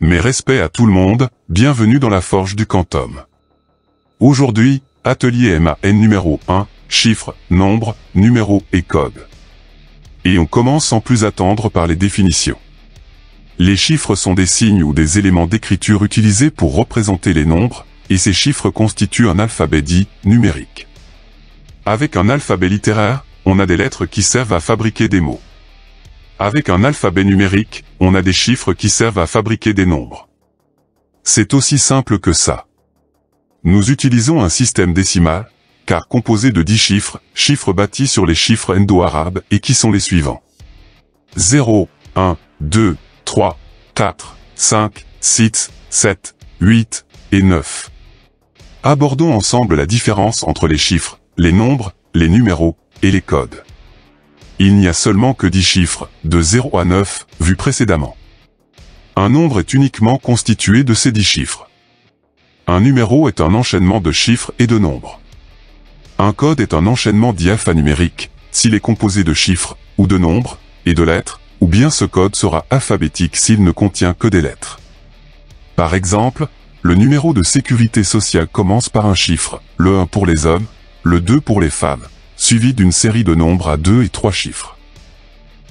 Mes respects à tout le monde, bienvenue dans la forge du quantum. Aujourd'hui, atelier MAN numéro 1, chiffres, nombres, numéros et codes. Et on commence sans plus attendre par les définitions. Les chiffres sont des signes ou des éléments d'écriture utilisés pour représenter les nombres, et ces chiffres constituent un alphabet dit numérique. Avec un alphabet littéraire, on a des lettres qui servent à fabriquer des mots. Avec un alphabet numérique, on a des chiffres qui servent à fabriquer des nombres. C'est aussi simple que ça. Nous utilisons un système décimal, car composé de 10 chiffres, chiffres bâtis sur les chiffres indo-arabes et qui sont les suivants. 0, 1, 2, 3, 4, 5, 6, 7, 8 et 9. Abordons ensemble la différence entre les chiffres, les nombres, les numéros et les codes. Il n'y a seulement que 10 chiffres, de 0 à 9, vus précédemment. Un nombre est uniquement constitué de ces 10 chiffres. Un numéro est un enchaînement de chiffres et de nombres. Un code est un enchaînement dit alphanumérique, s'il est composé de chiffres, ou de nombres, et de lettres, ou bien ce code sera alphabétique s'il ne contient que des lettres. Par exemple, le numéro de sécurité sociale commence par un chiffre, le 1 pour les hommes, le 2 pour les femmes, suivi d'une série de nombres à 2 et 3 chiffres.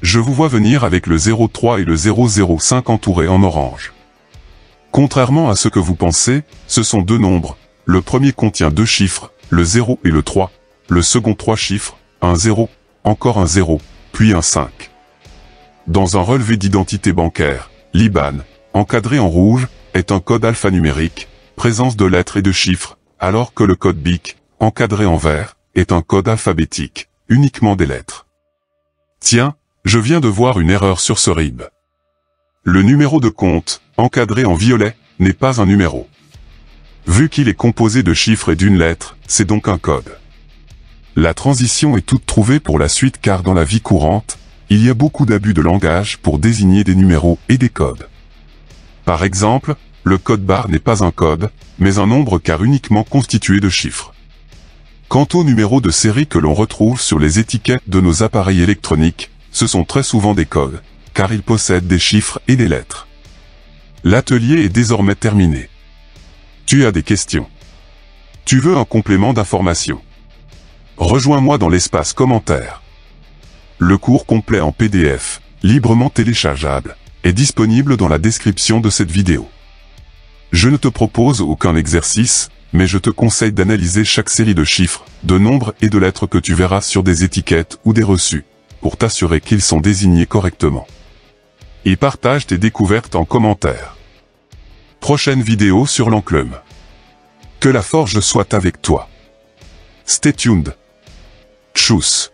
Je vous vois venir avec le 03 et le 005 entourés en orange. Contrairement à ce que vous pensez, ce sont deux nombres, le premier contient 2 chiffres, le 0 et le 3, le second 3 chiffres, un 0, encore un 0, puis un 5. Dans un relevé d'identité bancaire, l'IBAN, encadré en rouge, est un code alphanumérique, présence de lettres et de chiffres, alors que le code BIC, encadré en vert, est un code alphabétique, uniquement des lettres. Tiens, je viens de voir une erreur sur ce RIB. Le numéro de compte, encadré en violet, n'est pas un numéro. Vu qu'il est composé de chiffres et d'une lettre, c'est donc un code. La transition est toute trouvée pour la suite car dans la vie courante, il y a beaucoup d'abus de langage pour désigner des numéros et des codes. Par exemple, le code barre n'est pas un code, mais un nombre car uniquement constitué de chiffres. Quant aux numéros de série que l'on retrouve sur les étiquettes de nos appareils électroniques, ce sont très souvent des codes, car ils possèdent des chiffres et des lettres. L'atelier est désormais terminé. Tu as des questions? Tu veux un complément d'information? Rejoins-moi dans l'espace commentaire. Le cours complet en PDF, librement téléchargeable, est disponible dans la description de cette vidéo. Je ne te propose aucun exercice, mais je te conseille d'analyser chaque série de chiffres, de nombres et de lettres que tu verras sur des étiquettes ou des reçus, pour t'assurer qu'ils sont désignés correctement. Et partage tes découvertes en commentaire. Prochaine vidéo sur l'enclume. Que la forge soit avec toi. Stay tuned. Tchuss.